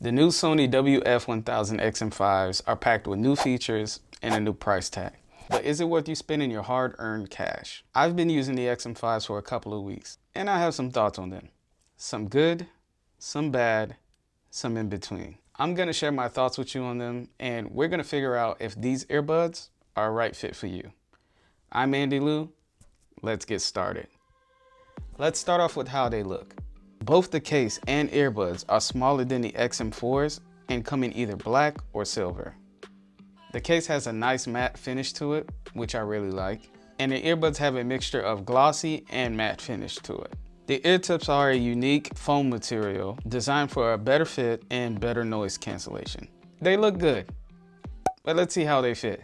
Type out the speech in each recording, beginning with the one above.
The new Sony WF-1000XM5s are packed with new features and a new price tag. But is it worth you spending your hard-earned cash? I've been using the XM5s for a couple of weeks, and I have some thoughts on them. Some good, some bad, some in between. I'm gonna share my thoughts with you on them, and we're gonna figure out if these earbuds are a right fit for you. I'm AndyLou. Let's get started. Let's start off with how they look. Both the case and earbuds are smaller than the XM4s and come in either black or silver. The case has a nice matte finish to it, which I really like, and the earbuds have a mixture of glossy and matte finish to it. The ear tips are a unique foam material designed for a better fit and better noise cancellation. They look good, but let's see how they fit.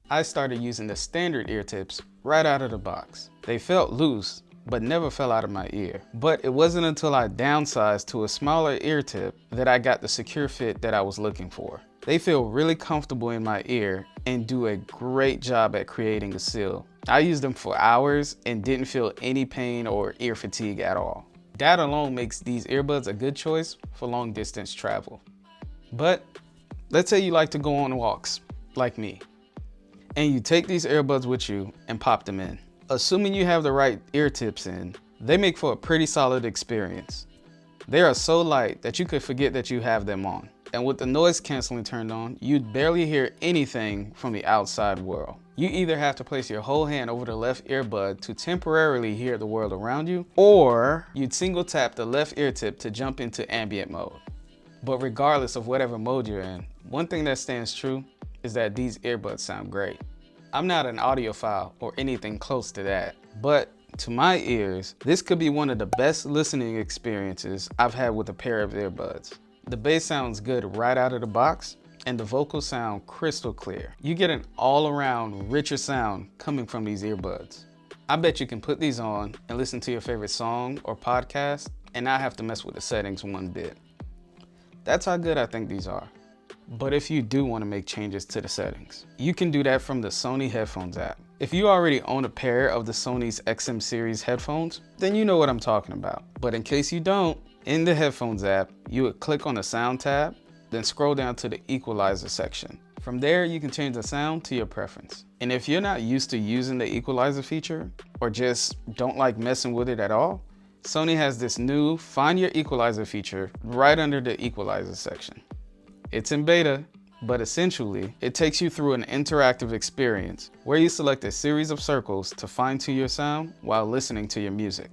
I started using the standard ear tips right out of the box. They felt loose, but never fell out of my ear. But it wasn't until I downsized to a smaller ear tip that I got the secure fit that I was looking for. They feel really comfortable in my ear and do a great job at creating a seal. I used them for hours and didn't feel any pain or ear fatigue at all. That alone makes these earbuds a good choice for long distance travel. But let's say you like to go on walks, like me, and you take these earbuds with you and pop them in. Assuming you have the right ear tips in, they make for a pretty solid experience. They are so light that you could forget that you have them on. And with the noise canceling turned on, you'd barely hear anything from the outside world. You either have to place your whole hand over the left earbud to temporarily hear the world around you, or you'd single tap the left ear tip to jump into ambient mode. But regardless of whatever mode you're in, one thing that stands true is that these earbuds sound great. I'm not an audiophile or anything close to that, but to my ears, this could be one of the best listening experiences I've had with a pair of earbuds. The bass sounds good right out of the box, and the vocals sound crystal clear. You get an all-around richer sound coming from these earbuds. I bet you can put these on and listen to your favorite song or podcast and not have to mess with the settings one bit. That's how good I think these are. But if you do want to make changes to the settings, you can do that from the Sony Headphones app. If you already own a pair of the Sony's XM series headphones, then you know what I'm talking about. But in case you don't, in the Headphones app, you would click on the Sound tab, then scroll down to the Equalizer section. From there, you can change the sound to your preference. And if you're not used to using the Equalizer feature, or just don't like messing with it at all, Sony has this new Find Your Equalizer feature right under the Equalizer section. It's in beta, but essentially, it takes you through an interactive experience where you select a series of circles to fine-tune your sound while listening to your music.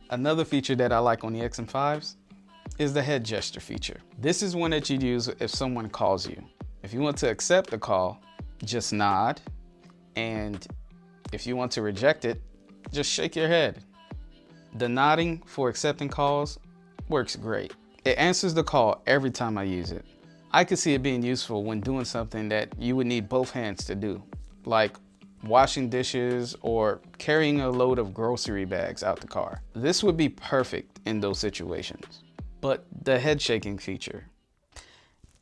Another feature that I like on the XM5s is the head gesture feature. This is one that you'd use if someone calls you. If you want to accept the call, just nod, and if you want to reject it, just shake your head. The nodding for accepting calls works great. It answers the call every time I use it. I could see it being useful when doing something that you would need both hands to do, like washing dishes or carrying a load of grocery bags out the car. This would be perfect in those situations. But the head shaking feature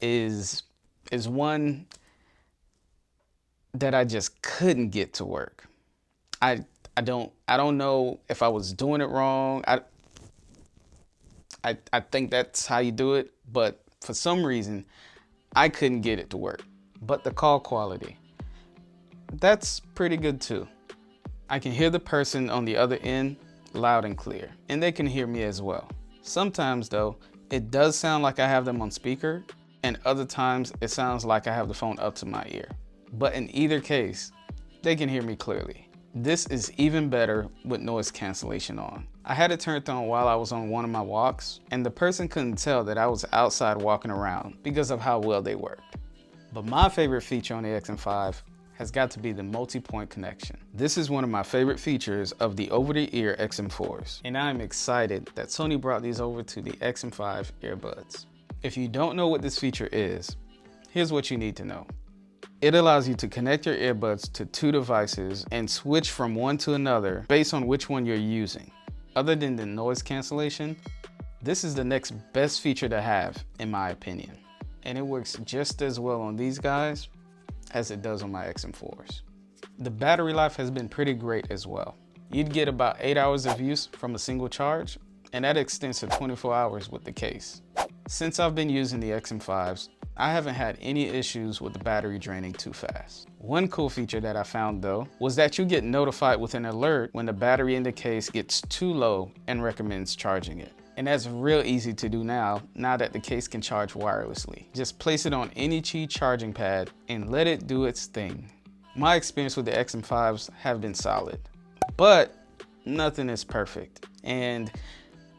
is one that I just couldn't get to work. I don't know if I was doing it wrong. I think that's how you do it, but for some reason, I couldn't get it to work. But the call quality, that's pretty good too. I can hear the person on the other end loud and clear, and they can hear me as well. Sometimes though, it does sound like I have them on speaker, and other times it sounds like I have the phone up to my ear. But in either case, they can hear me clearly. This is even better with noise cancellation on. I had it turned on while I was on one of my walks, and the person couldn't tell that I was outside walking around because of how well they worked. But my favorite feature on the XM5 has got to be the multi-point connection. This is one of my favorite features of the over-the-ear XM4s, and I'm excited that Sony brought these over to the XM5 earbuds. If you don't know what this feature is, here's what you need to know. It allows you to connect your earbuds to two devices and switch from one to another based on which one you're using. Other than the noise cancellation, this is the next best feature to have, in my opinion. And it works just as well on these guys as it does on my XM4s. The battery life has been pretty great as well. You'd get about 8 hours of use from a single charge, and that extends to 24 hours with the case. Since I've been using the XM5s, I haven't had any issues with the battery draining too fast. One cool feature that I found though, was that you get notified with an alert when the battery in the case gets too low and recommends charging it. And that's real easy to do now that the case can charge wirelessly. Just place it on any Qi charging pad and let it do its thing. My experience with the XM5s have been solid, but nothing is perfect. And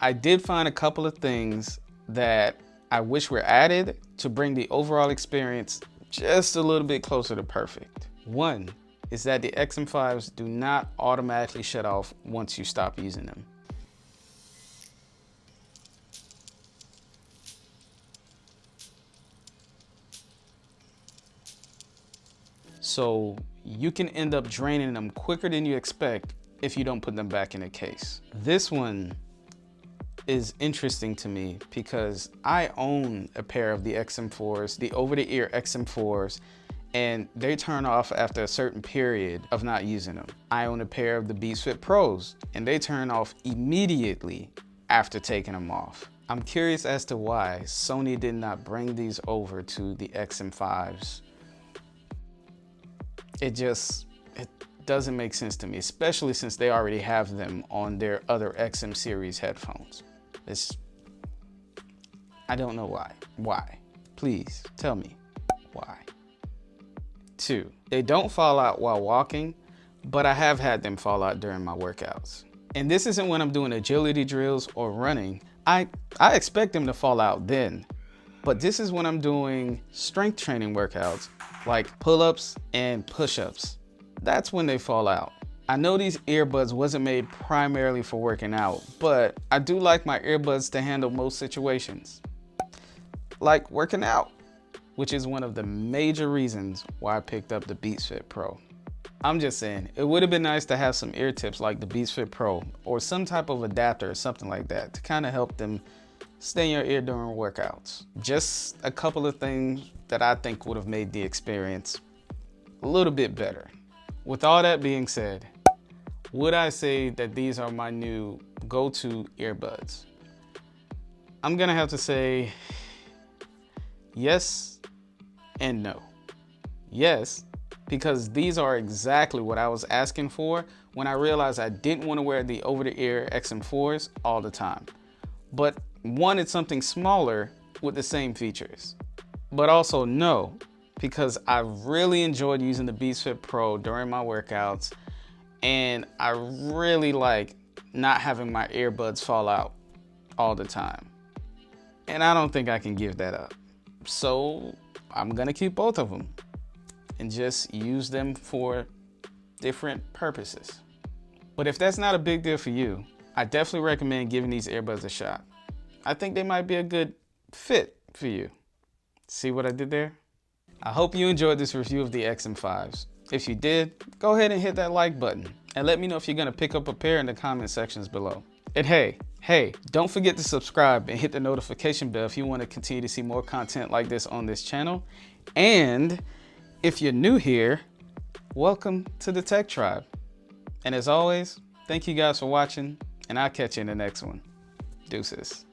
I did find a couple of things that I wish were added to bring the overall experience just a little bit closer to perfect. One is that the XM5s do not automatically shut off once you stop using them. So you can end up draining them quicker than you expect if you don't put them back in the case. This one is interesting to me because I own a pair of the XM4s, the over-the-ear XM4s, and they turn off after a certain period of not using them. I own a pair of the Beats Fit Pros, and they turn off immediately after taking them off. I'm curious as to why Sony did not bring these over to the XM5s. It doesn't make sense to me, especially since they already have them on their other XM series headphones. I don't know why. Why? Please tell me why. 2, they don't fall out while walking, but I have had them fall out during my workouts. And this isn't when I'm doing agility drills or running. I expect them to fall out then, but this is when I'm doing strength training workouts like pull-ups and push-ups. That's when they fall out. I know these earbuds wasn't made primarily for working out, but I do like my earbuds to handle most situations, like working out, which is one of the major reasons why I picked up the Beats Fit Pro. I'm just saying, it would have been nice to have some ear tips like the Beats Fit Pro or some type of adapter or something like that to kind of help them stay in your ear during workouts. Just a couple of things that I think would have made the experience a little bit better. With all that being said, would I say that these are my new go-to earbuds? I'm gonna have to say yes and no. Yes, because these are exactly what I was asking for when I realized I didn't want to wear the over-the-ear XM4s all the time, but wanted something smaller with the same features. But also no, because I really enjoyed using the Beats Fit Pro during my workouts, and I really like not having my earbuds fall out all the time. And I don't think I can give that up. So I'm gonna keep both of them and just use them for different purposes. But if that's not a big deal for you, I definitely recommend giving these earbuds a shot. I think they might be a good fit for you. See what I did there? I hope you enjoyed this review of the XM5s. If you did, go ahead and hit that like button and let me know if you're gonna pick up a pair in the comment sections below. And hey, don't forget to subscribe and hit the notification bell if you want to continue to see more content like this on this channel. And if you're new here, welcome to the Tech Tribe. And as always, thank you guys for watching, and I'll catch you in the next one. Deuces.